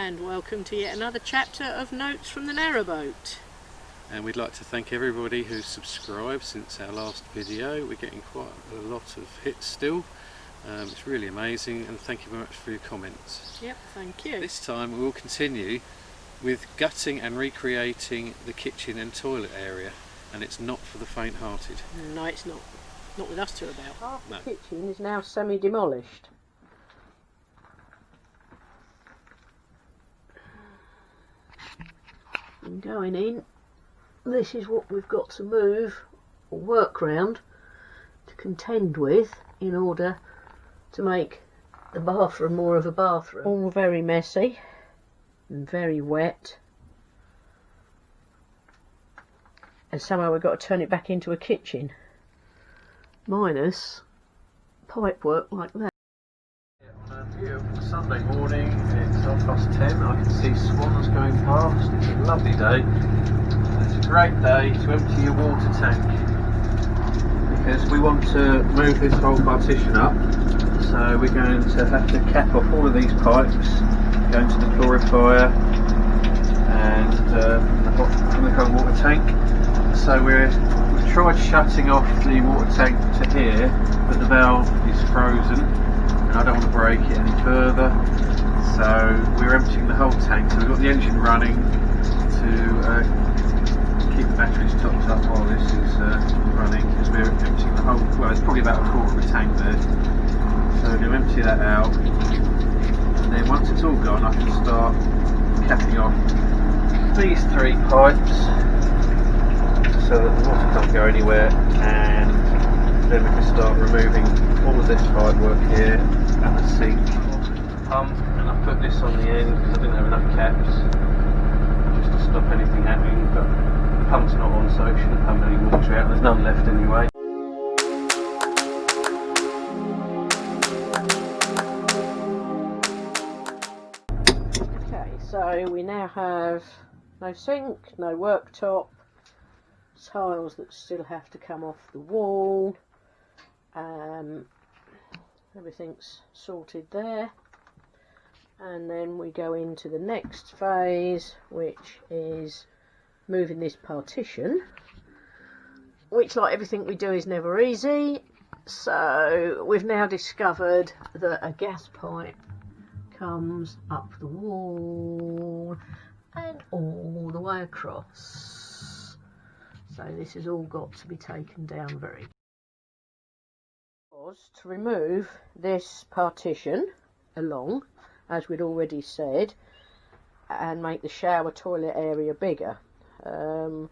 and welcome to yet another chapter of Notes from the Narrowboat. And we'd like to thank everybody who's subscribed since our last video. We're getting quite a lot of hits still. It's really amazing, and thank you very much for your comments. Yep, thank you. This time we will continue with gutting and recreating the kitchen and toilet area, and it's not for the faint-hearted. No, it's not. Not with us two about. Half the No. kitchen is now semi-demolished. And going in, this is what we've got to move or work round to contend with in order to make the bathroom more of a bathroom. All very messy and very wet, and somehow we've got to turn it back into a kitchen, minus pipe work like that. On a beautiful Sunday morning, it's 10:30. I can see swans going past. It's a lovely day. It's a great day to empty your water tank, because we want to move this whole partition up. So we're going to have to cap off all of these pipes, go into the clarifier and from the cold water tank. So we've tried shutting off the water tank to here, but the valve is frozen and I don't want to break it any further. So we're emptying the whole tank. So we've got the engine running to keep the batteries topped up while this is running, because we're emptying the whole, well, it's probably about a quarter of a tank there. So we're going to empty that out, and then once it's all gone I can start capping off these three pipes so that the water can't go anywhere, and then we can start removing all of this pipe work here and the sink pump. And I put this on the end because I didn't have enough caps just to stop anything happening, but the pump's not on, so it shouldn't pump any water out. There's none left anyway. Okay, so we now have no sink, no worktop, tiles that still have to come off the wall. Everything's sorted there, and then we go into the next phase, which is moving this partition, which, like everything we do, is never easy. So we've now discovered that a gas pipe comes up the wall and all the way across. So this has all got to be taken down very. Was to remove this partition along, as we'd already said, and make the shower toilet area bigger. And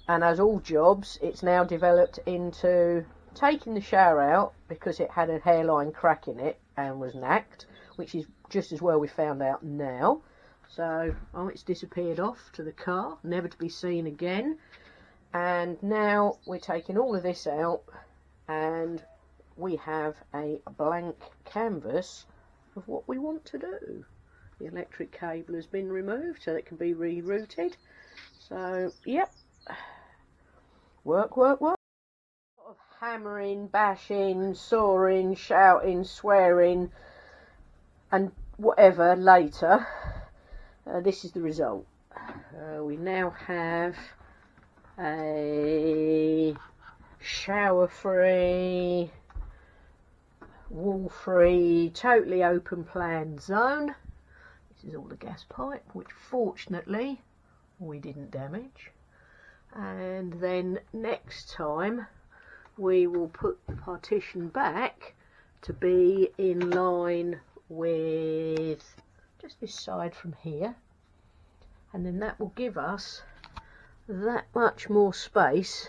as all jobs, it's now developed into taking the shower out because it had a hairline crack in it and was knacked, which is just as well we found out now. So, it's disappeared off to the car, never to be seen again. And now we're taking all of this out, and we have a blank canvas of what we want to do. The electric cable has been removed so it can be rerouted. So, yep, work. A lot of hammering, bashing, sawing, shouting, swearing and whatever later. This is the result. We now have a shower-free, wall-free, totally open plan zone. This is all the gas pipe, which fortunately we didn't damage. And then next time we will put the partition back to be in line with just this side from here, and then that will give us that much more space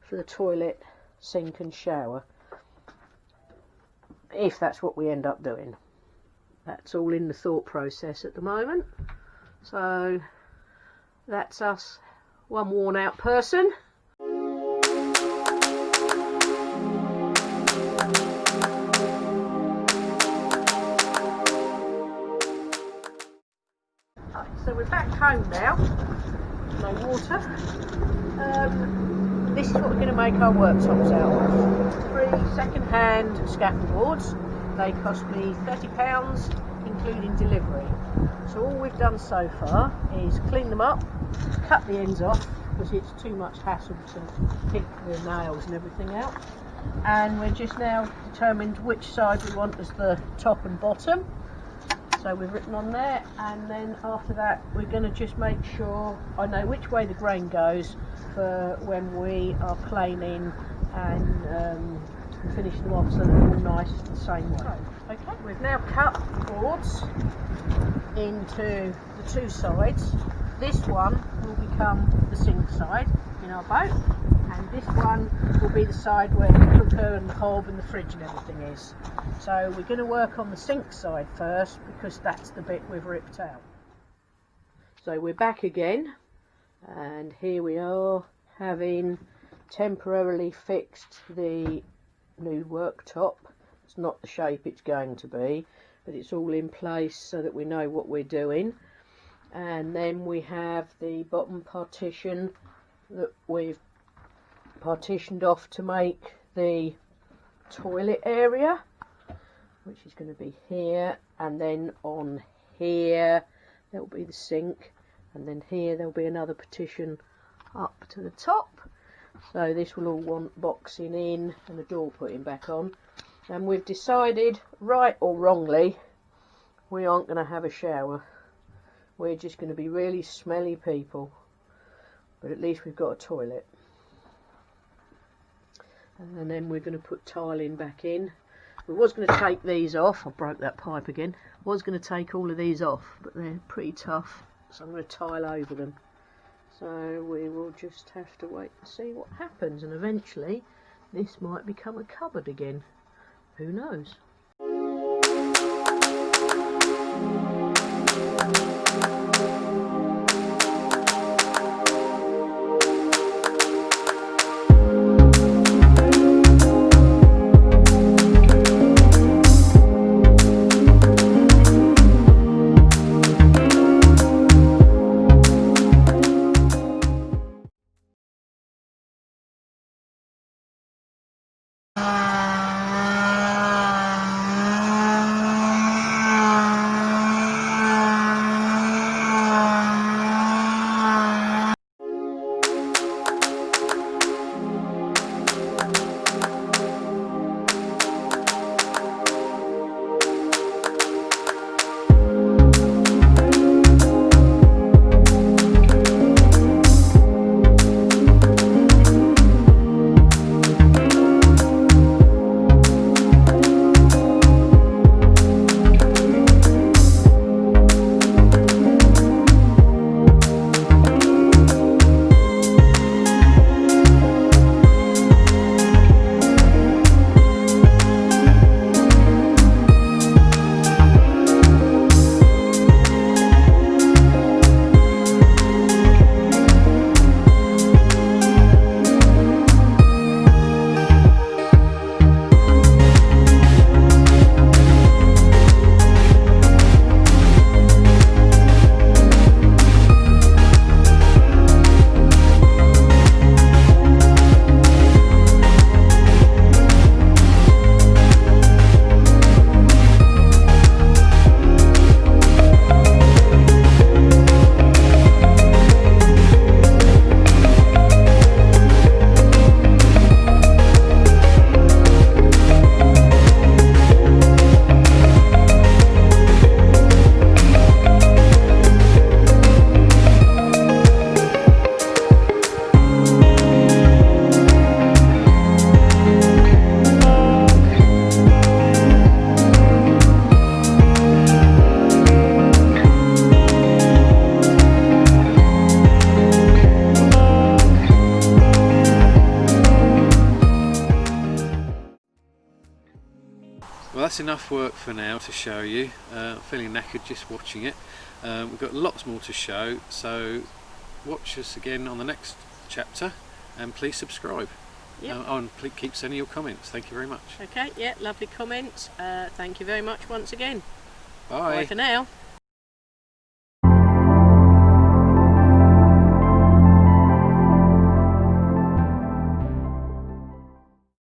for the toilet, sink and shower, if that's what we end up doing. That's all in the thought process at the moment. So that's us, one worn out person. So we're back home now, no water. This is what we're going to make our worktops out of. 3 second-hand scaffold boards. They cost me £30 including delivery. So all we've done so far is clean them up, cut the ends off because it's too much hassle to pick the nails and everything out, and we're just now determined which side we want as the top and bottom. So we've written on there, and then after that we're going to just make sure I know which way the grain goes for when we are planing and finishing them off so they're all nice the same way. Okay, we've now cut the boards into the two sides. This one will become the sink side in our boat, and this one will be the side where the cooker and the hob and the fridge and everything is. So we're going to work on the sink side first because that's the bit we've ripped out. So we're back again, and here we are having temporarily fixed the new worktop. It's not the shape it's going to be, but it's all in place so that we know what we're doing. And then we have the bottom partition that we've partitioned off to make the toilet area, which is going to be here, and then on here there'll be the sink, and then here there'll be another partition up to the top. So this will all want boxing in and a door putting back on. And we've decided, right or wrongly, we aren't going to have a shower. We're just going to be really smelly people, but at least we've got a toilet. And then we're going to put tiling back in. We was going to take these off. I broke that pipe again. Was going to take all of these off, but they're pretty tough, so I'm going to tile over them. So we will just have to wait and see what happens, and eventually this might become a cupboard again. Who knows? Well, that's enough work for now to show you. I'm feeling knackered just watching it. We've got lots more to show, so watch us again on the next chapter, and please subscribe. Yep. And please keep sending your comments. Thank you very much. Okay, yeah, lovely comments. Thank you very much once again. Bye. Bye for now.